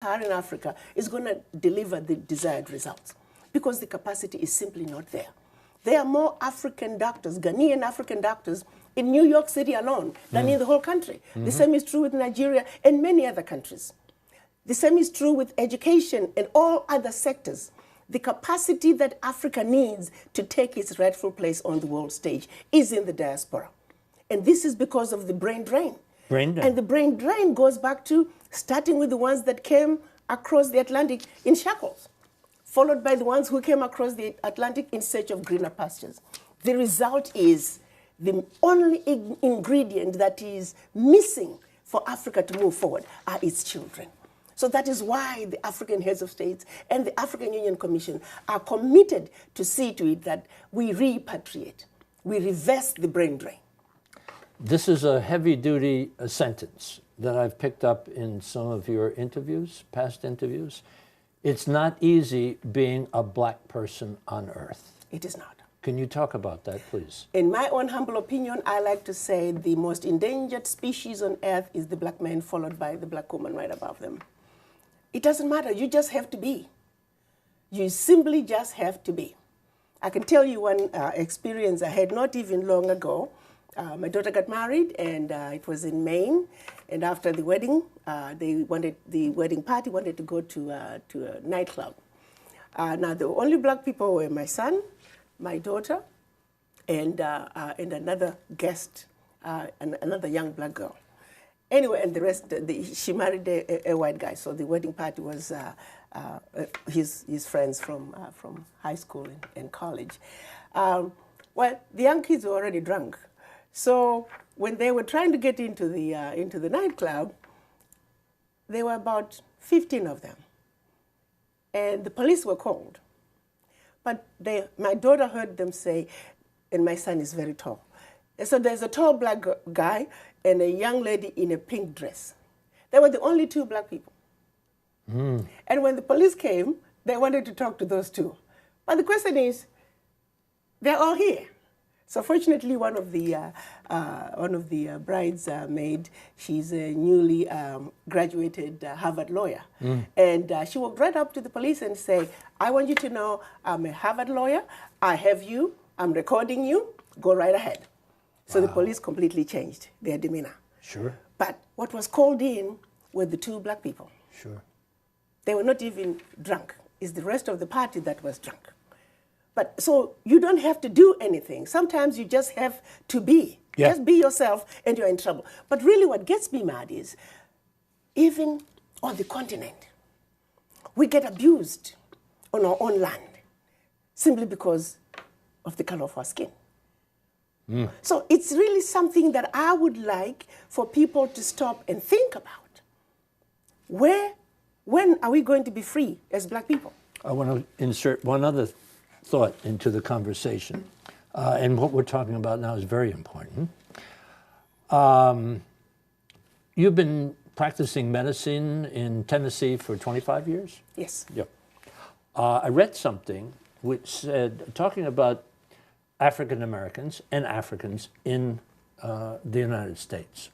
sub-Saharan Africa is going to deliver the desired results because the capacity is simply not there. There are more African doctors, Ghanaian African doctors, in New York City alone than in the whole country. The same is true with Nigeria and many other countries. The same is true with education and all other sectors. The capacity that Africa needs to take its rightful place on the world stage is in the diaspora. And this is because of the brain drain. And the brain drain goes back to starting with the ones that came across the Atlantic in shackles, followed by the ones who came across the Atlantic in search of greener pastures. The result is the only ingredient that is missing for Africa to move forward are its children. So that is why the African heads of states and the African Union Commission are committed to see to it that we repatriate, we reverse the brain drain. This is a heavy-duty sentence that I've picked up in some of your interviews, past interviews. It's not easy being a black person on Earth. It is not. Can you talk about that, please? In my own humble opinion, I like to say the most endangered species on Earth is the black man, followed by the black woman right above them. It doesn't matter. You just have to be. You simply just have to be. I can tell you one experience I had not even long ago. My daughter got married, and it was in Maine. And after the wedding, the wedding party wanted to go to a nightclub. Now, the only black people were my son, my daughter, and another guest, another young black girl. Anyway, and the rest, she married a white guy, so the wedding party was his friends from high school and college. Well, the young kids were already drunk, so when they were trying to get into the nightclub, there were about 15 of them, and the police were called. But my daughter heard them say, and my son is very tall. And so there's a tall black guy and a young lady in a pink dress. They were the only two black people. And when the police came, they wanted to talk to those two. But the question is, they're all here. So fortunately, one of the bridesmaid, she's a newly graduated Harvard lawyer. And she walked right up to the police and said, I want you to know I'm a Harvard lawyer. I have you. I'm recording you. Go right ahead. So the police completely changed their demeanor. Sure. But what was called in were the two black people. Sure. They were not even drunk. It's the rest of the party that was drunk. But so you don't have to do anything. Sometimes you just have to be. Yeah. Just be yourself and you're in trouble. But really what gets me mad is, even on the continent, we get abused on our own land simply because of the color of our skin. So it's really something that I would like for people to stop and think about. When are we going to be free as black people? I want to insert one other thought into the conversation. And what we're talking about now is very important. You've been practicing medicine in Tennessee for 25 years? Yes. Yep. I read something which said, talking about African Americans and Africans in the United States.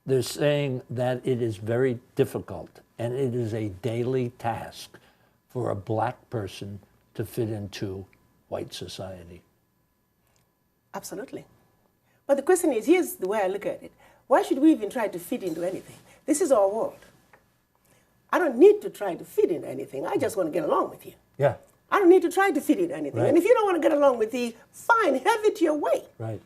They're saying that it is very difficult and it is a daily task for a black person to fit into white society. Absolutely. But the question is, here's the way I look at it. Why should we even try to fit into anything? This is our world. I don't need to try to fit into anything. I just want to get along with you. Yeah. I don't need to try to fit in anything. Right. And if you don't want to get along with me, fine, have it your way. Right.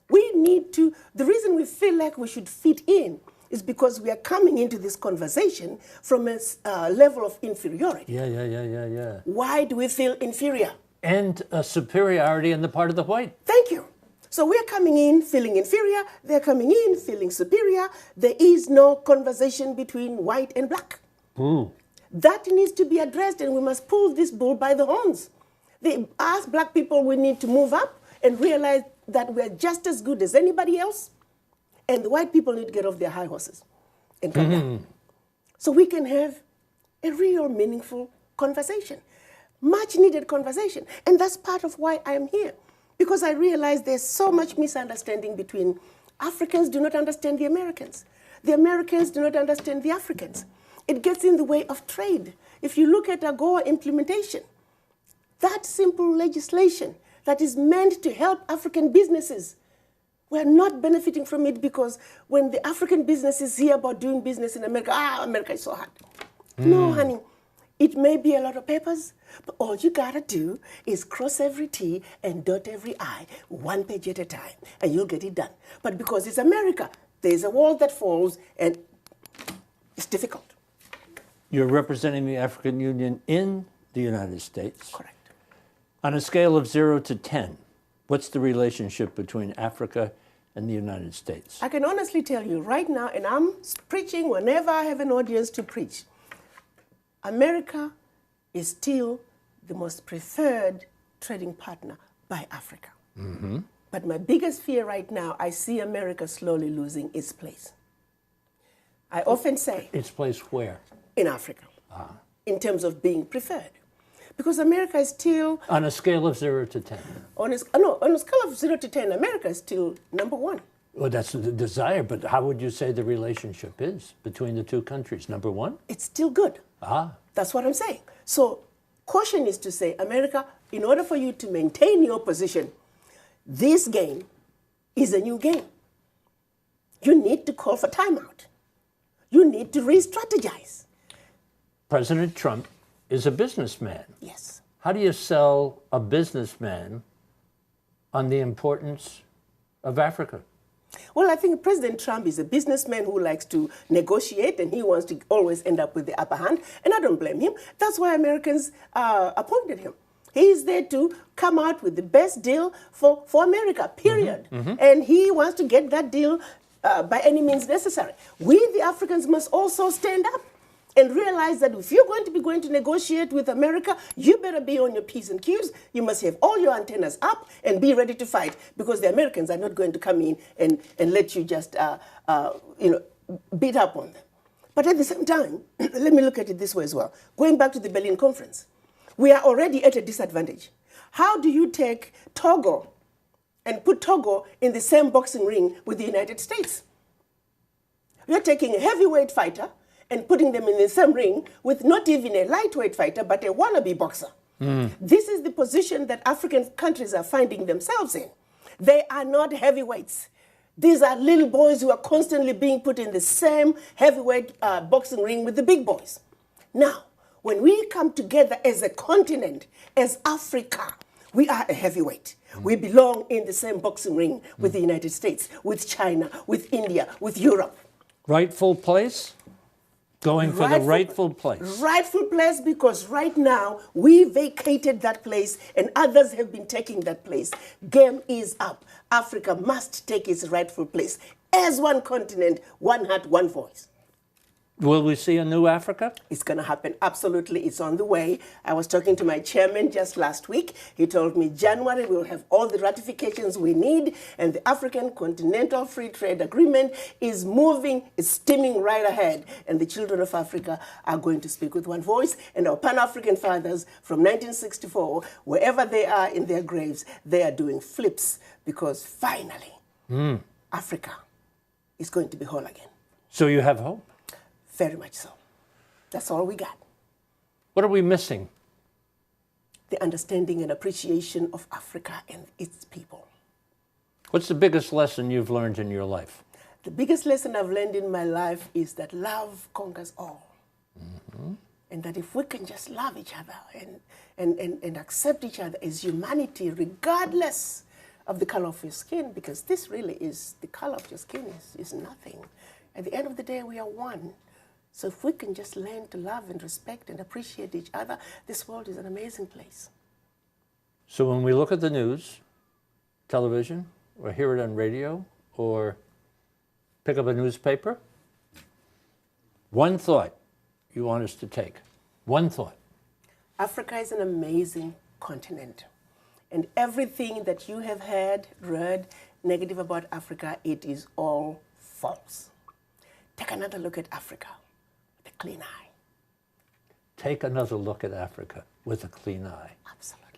We need to, the reason we feel like we should fit in is because we are coming into this conversation from a level of inferiority. Yeah. Why do we feel inferior? And a superiority on the part of the white. Thank you. So we're coming in feeling inferior, they're coming in feeling superior. There is no conversation between white and black. That needs to be addressed, and we must pull this bull by the horns. As black people, we need to move up and realize that we're just as good as anybody else, and the white people need to get off their high horses and come down. So we can have a real meaningful conversation, much needed conversation. And that's part of why I'm here, because I realize there's so much misunderstanding between Africans do not understand the Americans. The Americans do not understand the Africans. It gets in the way of trade. If you look at AGOA implementation, that simple legislation that is meant to help African businesses, we're not benefiting from it because when the African businesses hear about doing business in America, America is so hard. No, honey. It may be a lot of papers, but all you gotta do is cross every T and dot every I, one page at a time, and you'll get it done. But because it's America, there's a wall that falls, and it's difficult. You're representing the African Union in the United States. Correct. On a scale of 0 to 10, what's the relationship between Africa and the United States? I can honestly tell you right now, and I'm preaching whenever I have an audience to preach, America is still the most preferred trading partner by Africa. But my biggest fear right now, I see America slowly losing its place. I often say... Its place where? In Africa, in terms of being preferred. Because America is still... On a scale of 0 to 10? On a scale of 0 to 10, America is still number one. Well, that's the desire, but how would you say the relationship is between the two countries? Number one? It's still good. That's what I'm saying. So caution is to say, America, in order for you to maintain your position, this game is a new game. You need to call for timeout. You need to re-strategize. President Trump is a businessman. Yes. How do you sell a businessman on the importance of Africa? Well, I think President Trump is a businessman who likes to negotiate, and he wants to always end up with the upper hand, and I don't blame him. That's why Americans appointed him. He is there to come out with the best deal for America, period. And he wants to get that deal by any means necessary. We, the Africans, must also stand up and realize that if you're going to negotiate with America, you better be on your P's and Q's. You must have all your antennas up and be ready to fight, because the Americans are not going to come in and let you just beat up on them. But at the same time, let me look at it this way as well. Going back to the Berlin Conference, we are already at a disadvantage. How do you take Togo and put Togo in the same boxing ring with the United States? You're taking a heavyweight fighter and putting them in the same ring with not even a lightweight fighter, but a wannabe boxer. This is the position that African countries are finding themselves in. They are not heavyweights. These are little boys who are constantly being put in the same heavyweight boxing ring with the big boys. Now, when we come together as a continent, as Africa, we are a heavyweight. We belong in the same boxing ring with the United States, with China, with India, with Europe. Rightful place? Going for the rightful place. Rightful place, because right now we vacated that place and others have been taking that place. Game is up. Africa must take its rightful place as one continent, one heart, one voice. Will we see a new Africa? It's going to happen. Absolutely. It's on the way. I was talking to my chairman just last week. He told me January we'll have all the ratifications we need, and the African Continental Free Trade Agreement is moving, it's steaming right ahead. And the children of Africa are going to speak with one voice, and our Pan-African fathers from 1964, wherever they are in their graves, they are doing flips, because finally, Africa is going to be whole again. So you have hope? Very much so. That's all we got. What are we missing? The understanding and appreciation of Africa and its people. What's the biggest lesson you've learned in your life? The biggest lesson I've learned in my life is that love conquers all. And that if we can just love each other and accept each other as humanity, regardless of the color of your skin, because this really is, the color of your skin is nothing. At the end of the day, we are one. So if we can just learn to love and respect and appreciate each other, this world is an amazing place. So when we look at the news, television, or hear it on radio, or pick up a newspaper, one thought you want us to take. One thought. Africa is an amazing continent. And everything that you have heard, read, negative about Africa, it is all false. Take another look at Africa with a clean eye. Take another look at Africa with a clean eye. Absolutely.